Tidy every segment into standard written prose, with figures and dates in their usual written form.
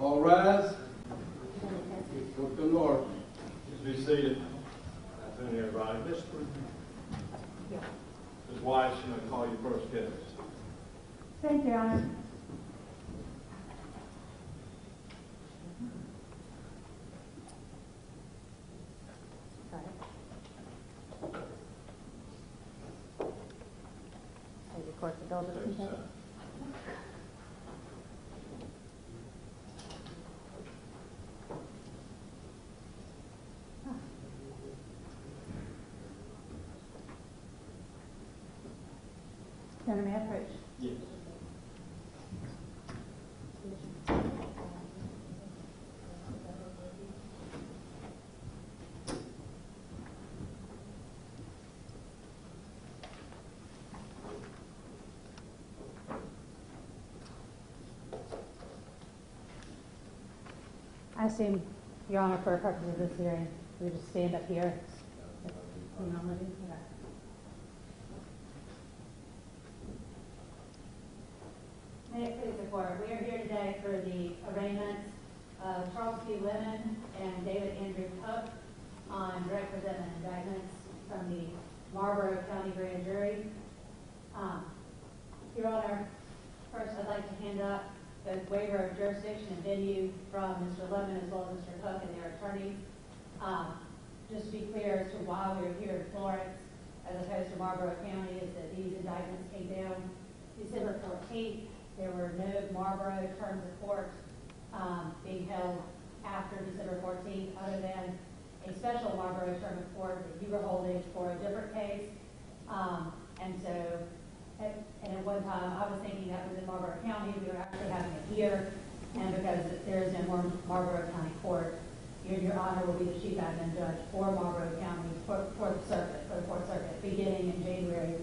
All rise. With the Lord. Please be seated. Afternoon, everybody. Ms. Weiss, I'm going to call you first case. Thank you, Your Honor. Record the bill just in case. Senator, may I approach? Yes. I assume, Your Honor, for the purpose of this hearing, we just stand up here. You normally do? Okay. May it please the court, we are here today for the arraignments of Charles P. Lemon and David Andrew Cook on direct presentment indictments from the Marlboro County Grand Jury. Your Honor, first I'd like to hand up the waiver of jurisdiction and venue from Mr. Lemon as well as Mr. Cook and their attorneys. Just to be clear as to why we're here in Florence as opposed to Marlboro County is that these indictments came down December 14th. There were no Marlboro terms of court being held after December 14th other than a special Marlboro term of court that you were holding for a different case. And at one time I was thinking that was in Marlboro County. We were actually having it here, and because there is no more Marlboro County court, Your Honor will be the chief admin judge for Marlboro County for the Fourth Circuit. Beginning in January,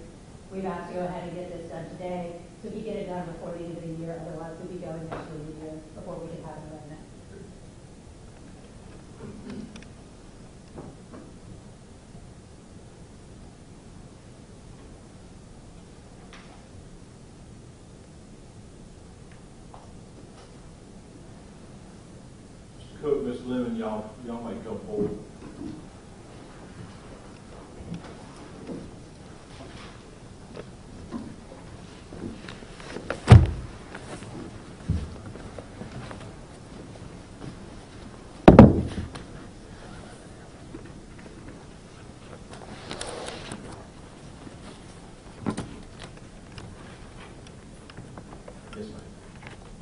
we've asked to go ahead and get this done today. So if we get it done before the end of the year, otherwise we'll be going into the year before we can have an amendment. Mr. Cook, Ms. Lemon, y'all may come forward.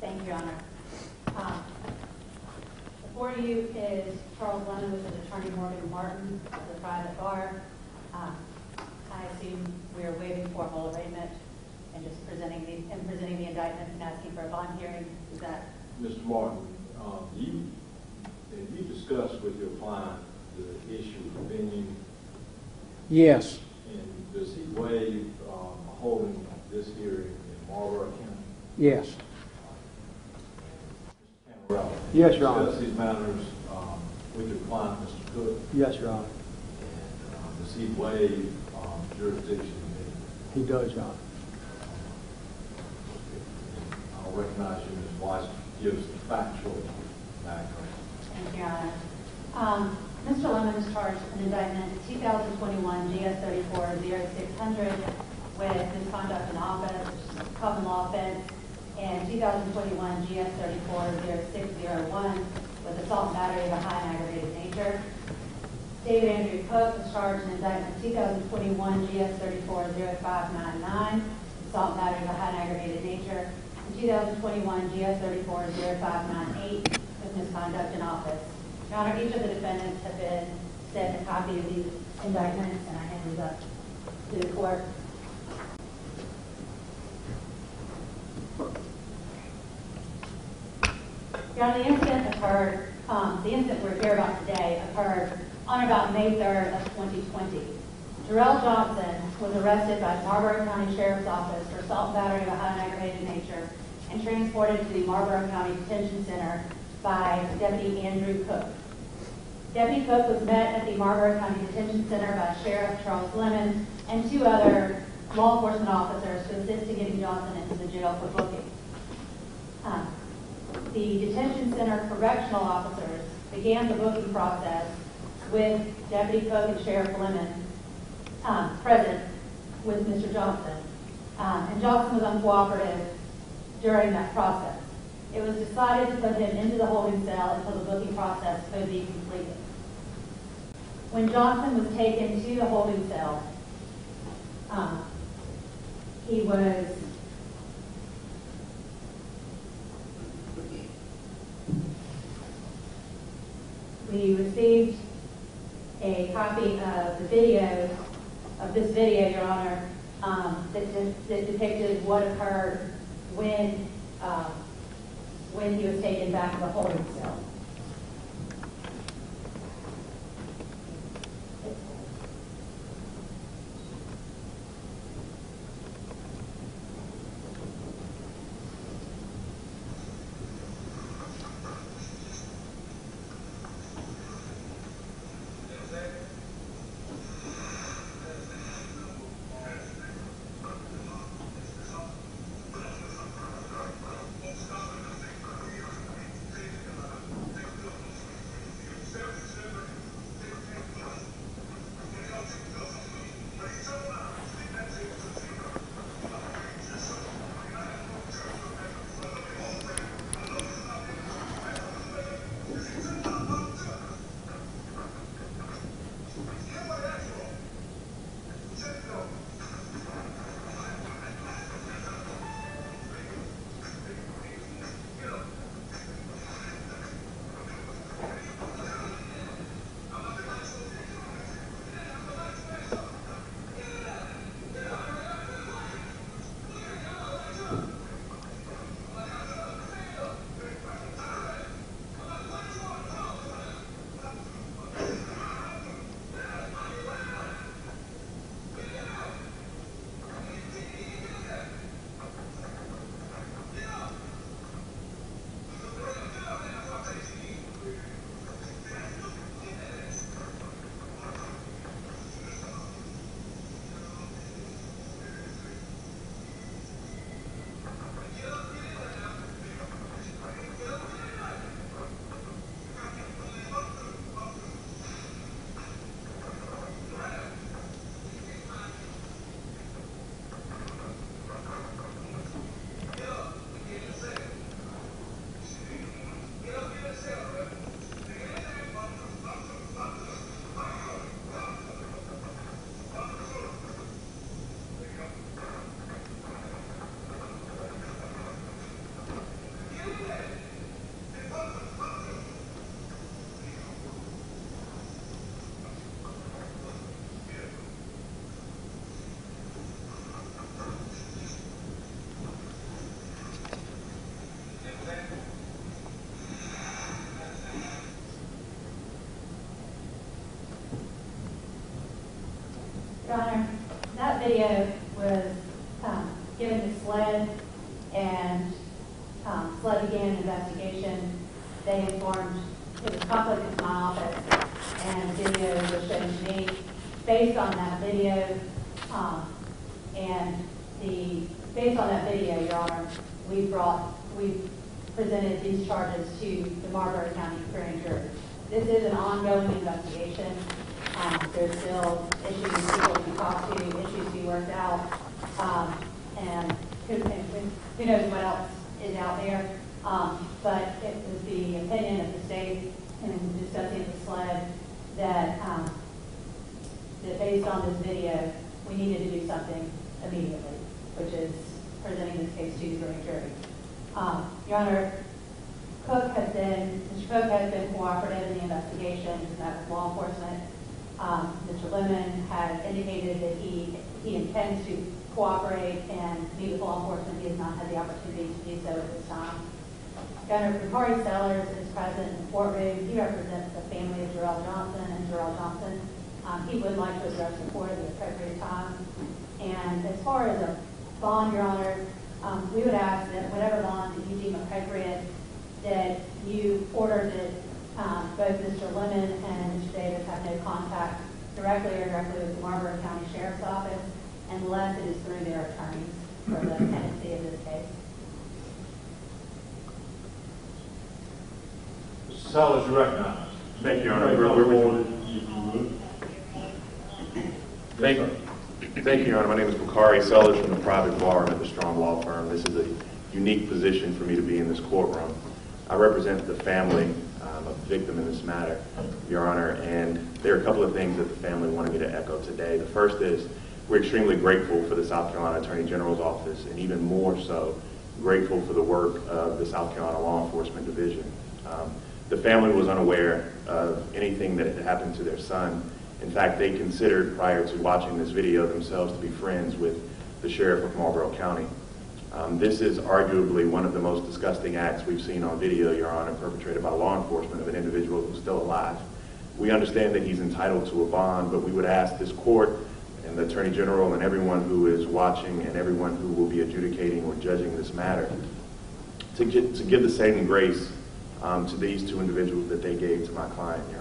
Thank you, Your Honor. Before you is Charles Lemon with his attorney Morgan Martin of the private bar. I assume we are waiving formal arraignment and just presenting the indictments and asking for a bond hearing. Is that? Mr. Martin, have you discussed with your client the issue of venue? Yes. And does he waive holding this hearing in Marlboro County? Yes. Yes, Your Honor. Discuss these matters with your client, Mr. Cook. Yes, Your Honor. And does he waive jurisdiction? He does, Your Honor. I'll recognize you, Ms. Weiss, to give us the factual background. Thank you, Your Honor. Mr. Lemon is charged with an indictment 2021 GS 34-0600 with misconduct in office, which is a common law offense, and 2021 GS 34-0601 with assault and battery of a high and aggravated nature. David Andrew Cook was charged in indictment 2021 GS 34-0599, assault and battery of a high and aggravated nature, and 2021 GS 34-0598 with misconduct in office. Your Honor, each of the defendants have been sent a copy of these indictments, and I hand these up to the court. Your Honor, the incident occurred, the incident we're here about today occurred on about May 3rd of 2020. Jarrell Johnson was arrested by the Marlboro County Sheriff's Office for assault and battery of a high and aggravated nature and transported to the Marlboro County Detention Center by Deputy Andrew Cook. Deputy Cook was met at the Marlboro County Detention Center by Sheriff Charles Lemon and two other law enforcement officers to assist in getting Johnson into the jail for booking. the detention center correctional officers began the booking process with Deputy Cook and Sheriff Lemon present with Mr. Johnson. And Johnson was uncooperative during that process. It was decided to put him into the holding cell until the booking process could be completed. When Johnson was taken to the holding cell, we received a copy of the video, this video, Your Honor, that depicted what occurred when he was taken back to the holding cell. Your Honor, that video was given to SLED, and SLED began an investigation. They informed it was conflict in my office, and the video was shown to me. Based on that video, Your Honor, we presented these charges to the Marlboro County grand jury. This is an ongoing investigation. There's still issues people to talk to, issues to be worked out, and who knows what else is out there. But it was the opinion of the state in discussing with SLED that based on this video, we needed to do something immediately, which is presenting this case to the grand jury. Your Honor, Mr. Cook has been cooperative in the investigation. He's met with law enforcement. Mr. Lemon has indicated that he intends to cooperate and meet with law enforcement. He has not had the opportunity to do so at this time. Governor Picari Sellers is present in the courtroom. He represents the family of Jarrell Johnson and Jarrell Johnson. He would like to address the court at the appropriate time. And as far as a bond, Your Honor, we would ask that whatever bond that you deem appropriate, that you order that both Mr. Lemon and Mr. Davis have no contact directly or indirectly with the Marlboro County Sheriff's Office unless it is through their attorneys for the pendency of this case. Sellers, you recognize. Thank you, Your Honor. Thank you, Your Honor. My name is Bakari Sellers from the private bar at the Strong Law Firm. This is a unique position for me to be in this courtroom. I represent the family of the victim in this matter, Your Honor, and there are a couple of things that the family wanted me to echo today. The first is we're extremely grateful for the South Carolina Attorney General's office, and even more so, grateful for the work of the South Carolina Law Enforcement Division. The family was unaware of anything that had happened to their son. In fact, they considered, prior to watching this video, themselves to be friends with the sheriff of Marlboro County. This is arguably one of the most disgusting acts we've seen on video, Your Honor, perpetrated by law enforcement of an individual who's still alive. We understand that he's entitled to a bond, but we would ask this court and the Attorney General and everyone who is watching and everyone who will be adjudicating or judging this matter to give the same grace to these two individuals that they gave to my client, Your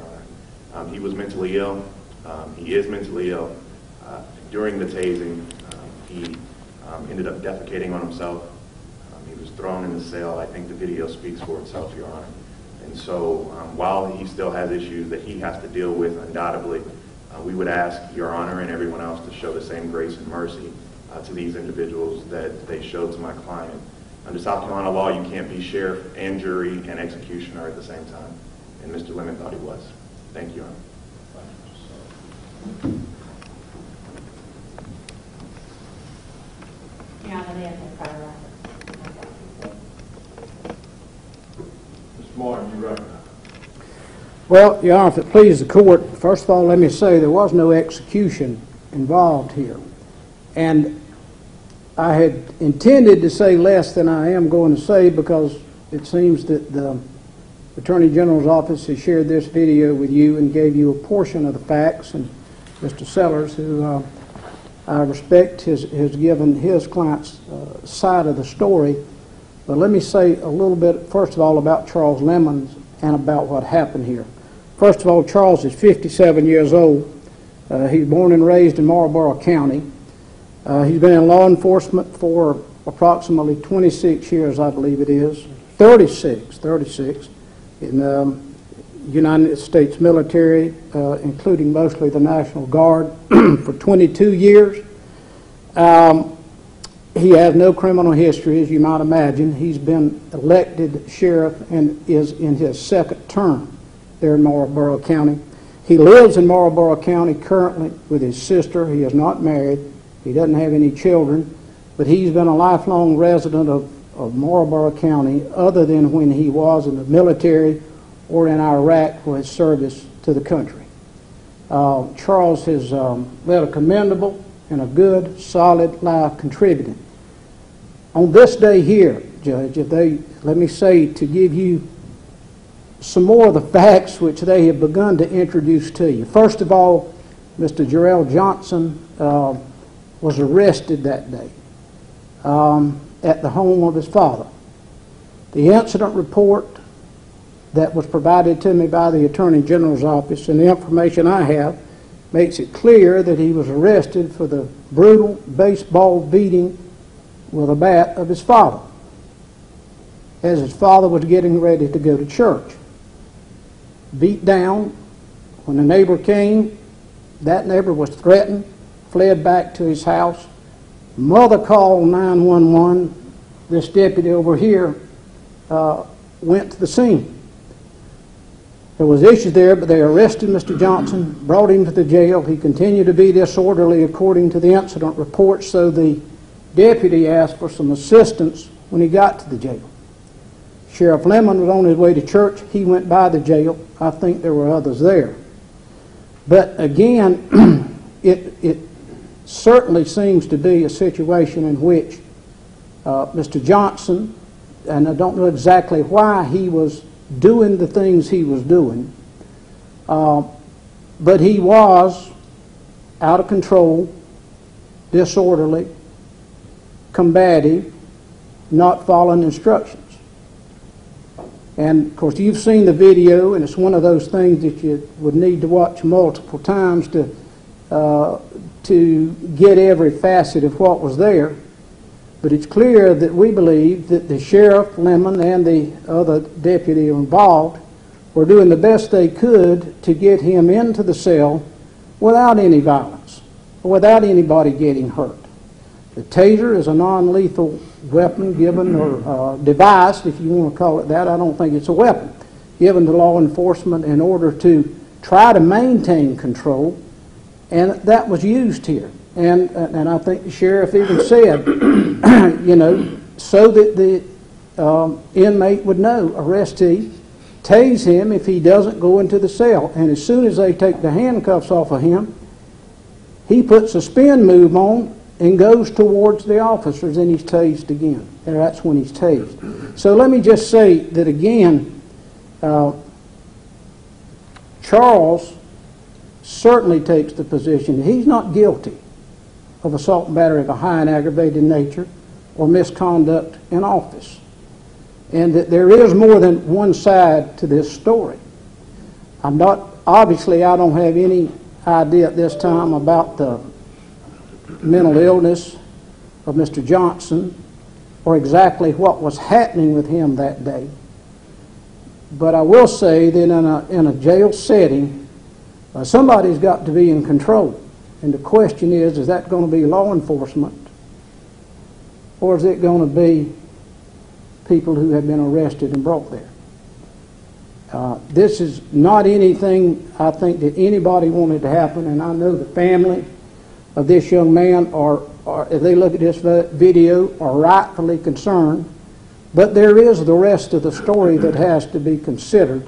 Honor. He was mentally ill. He is mentally ill. During the tasing, he ended up defecating on himself. He was thrown in the cell. I think the video speaks for itself, Your Honor. And so while he still has issues that he has to deal with, undoubtedly, we would ask Your Honor and everyone else to show the same grace and mercy to these individuals that they showed to my client. Under South Carolina law, you can't be sheriff and jury and executioner at the same time. And Mr. Lemon thought he was. Thank you, Your Honor. Your Honor, they have no prior record. Mr. Martin, you recognize. Well, Your Honor, if it pleases the court, first of all, let me say there was no execution involved here. And I had intended to say less than I am going to say because it seems that the Attorney General's office has shared this video with you and gave you a portion of the facts, and Mr. Sellers, who I respect, has given his client's side of the story. But let me say a little bit, first of all, about Charles Lemons and about what happened here. First of all, Charles is 57 years old. He's born and raised in Marlboro County. He's been in law enforcement for approximately 26 years, I believe it is. 36 in the United States military, including mostly the National Guard, for 22 years. He has no criminal history, as you might imagine. He's been elected sheriff and is in his second term there in Marlboro County. He lives in Marlboro County currently with his sister. He is not married. He doesn't have any children, but he's been a lifelong resident of Marlboro County other than when he was in the military or in Iraq for his service to the country. Charles has led a commendable and a good, solid life contributing. On this day here, Judge, let me say to give you some more of the facts which they have begun to introduce to you. First of all, Mr. Jarrell Johnson was arrested that day at the home of his father. The incident report that was provided to me by the Attorney General's office and the information I have makes it clear that he was arrested for the brutal baseball beating with a bat of his father as his father was getting ready to go to church. Beat down. When the neighbor came, that neighbor was threatened, fled back to his house. Mother called 911. This deputy over here went to the scene. There was issues there, but they arrested Mr. Johnson, brought him to the jail. He continued to be disorderly according to the incident report, so the deputy asked for some assistance when he got to the jail. Sheriff Lemon was on his way to church. He went by the jail. I think there were others there. But again, it certainly seems to be a situation in which Mr. Johnson, and I don't know exactly why he was doing the things he was doing, but he was out of control, disorderly, combative, not following instructions. And of course you've seen the video, and it's one of those things that you would need to watch multiple times to get every facet of what was there. But it's clear that we believe that the Sheriff Lemon and the other deputy involved were doing the best they could to get him into the cell without any violence, without anybody getting hurt. The taser is a non-lethal weapon given, or device, if you want to call it that. I don't think it's a weapon, given to law enforcement in order to try to maintain control, and that was used here. And I think the sheriff even said, you know, so that the inmate would know, arrestee, tase him if he doesn't go into the cell. And as soon as they take the handcuffs off of him, he puts a spin move on and goes towards the officers, and he's tased again. And that's when he's tased. So let me just say that again, Charles certainly takes the position that he's not guilty of assault and battery of a high and aggravated nature or misconduct in office, and that there is more than one side to this story. Obviously I don't have any idea at this time about the mental illness of Mr. Johnson or exactly what was happening with him that day. But I will say that in a jail setting, somebody's got to be in control. And the question is that going to be law enforcement, or is it going to be people who have been arrested and brought there? This is not anything I think that anybody wanted to happen, and I know the family of this young man are if they look at this video, are rightfully concerned. But there is the rest of the story that has to be considered.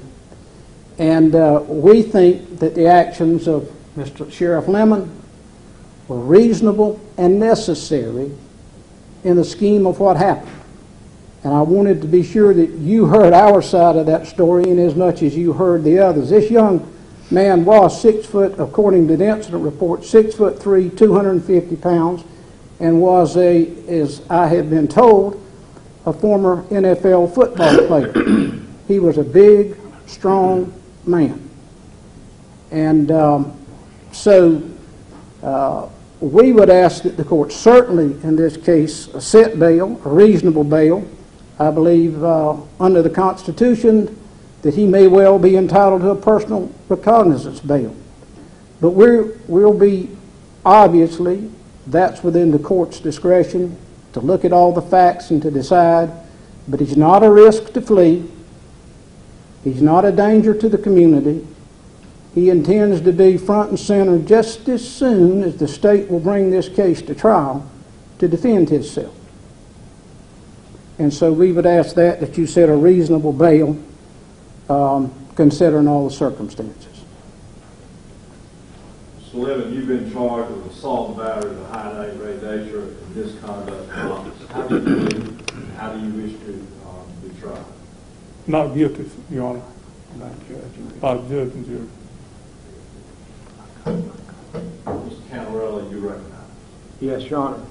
And we think that the actions of Mr. Sheriff Lemon were reasonable and necessary in the scheme of what happened. And I wanted to be sure that you heard our side of that story in as much as you heard the others. This young man was 6 foot, according to the incident report, 6'3", 250 pounds, and was as I have been told, a former NFL football player. He was a big, strong man. And so we would ask that the court certainly, in this case, set bail, a reasonable bail. I believe under the Constitution that he may well be entitled to a personal recognizance bail. But we'll be, obviously, that's within the court's discretion to look at all the facts and to decide. But he's not a risk to flee. He's not a danger to the community. He intends to be front and center just as soon as the state will bring this case to trial to defend himself. And so we would ask that you set a reasonable bail considering all the circumstances. Mr. Lemon, you've been charged with assault and battery of a high and aggravated nature and misconduct in office. How do you believe, and how do you wish to be tried? Not guilty, Your Honor. By judge and jury. Mr. Cantarella, you recognize. Yes, Your Honor.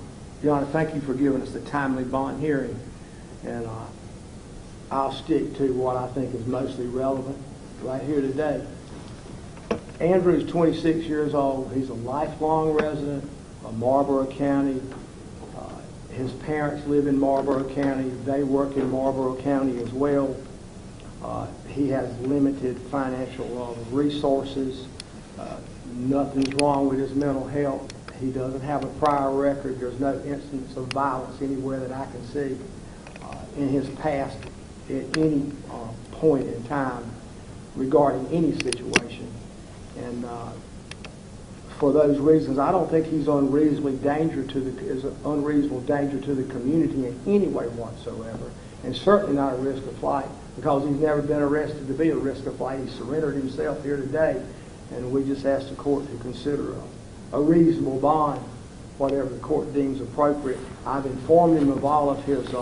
Your Honor, thank you for giving us the timely bond hearing. And I'll stick to what I think is mostly relevant right here today. Andrew's 26 years old. He's a lifelong resident of Marlboro County. His parents live in Marlboro County. They work in Marlboro County as well. He has limited financial resources. Nothing's wrong with his mental health. He doesn't have a prior record. There's no instance of violence anywhere that I can see in his past at any point in time regarding any situation. And for those reasons, I don't think he's unreasonable danger to the community in any way whatsoever, and certainly not a risk of flight, because he's never been arrested to be a risk of flight. He surrendered himself here today, and we just asked the court to consider a reasonable bond, whatever the court deems appropriate. I've informed him of all of his,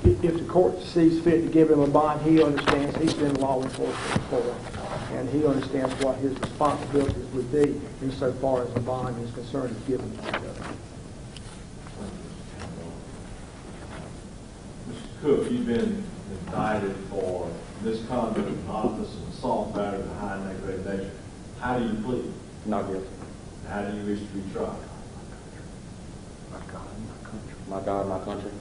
if the court sees fit to give him a bond, he understands he's been law enforcement before, and he understands what his responsibilities would be insofar as the bond is concerned is given to the judge. Mr. Cook, you've been indicted for misconduct in office and assault, battery of a high and aggravated nature. How do you plead? Not guilty. How do you wish to be tried? My God, my country. My God, my country.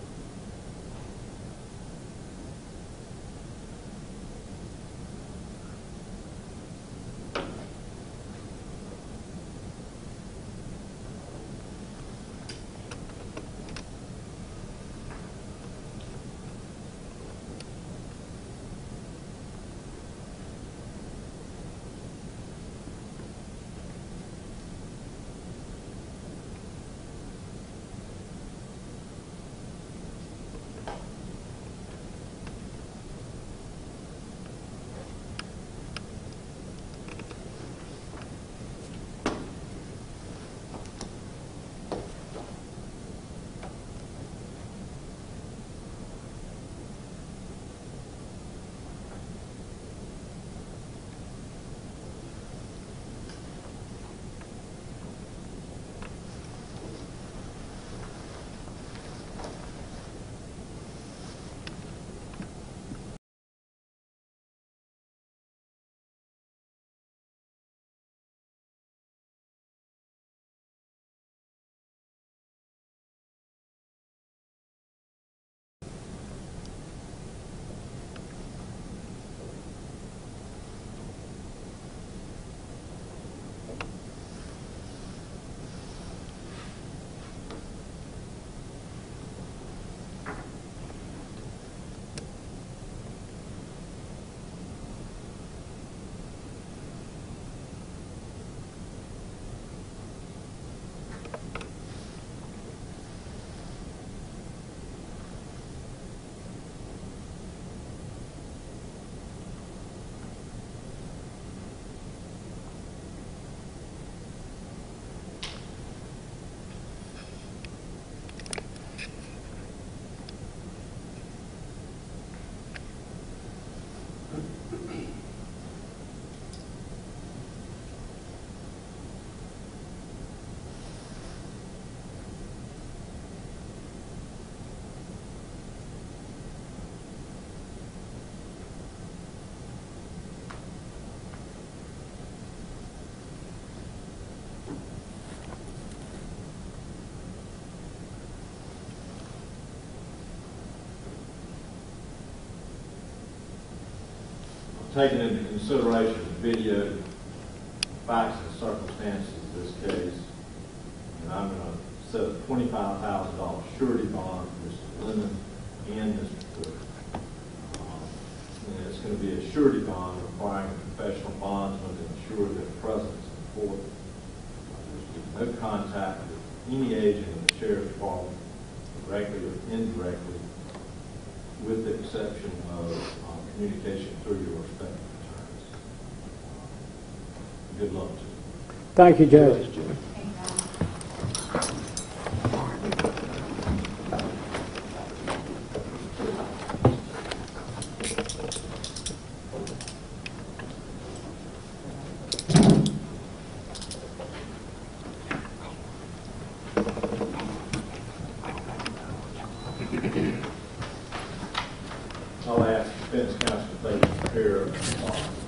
taking into consideration the video, facts and circumstances of this case, and I'm going to set a $25,000 surety bond for Mr. Lemon and Mr. Cook. And it's going to be a surety bond requiring a professional bondsman to ensure their presence in court. There's no contact with any agent of the sheriff's department, directly or indirectly, with the exception of communication through your respective attorneys. Good luck to you. Thank you, Judge. I'll ask the defense counsel to please prepare a response.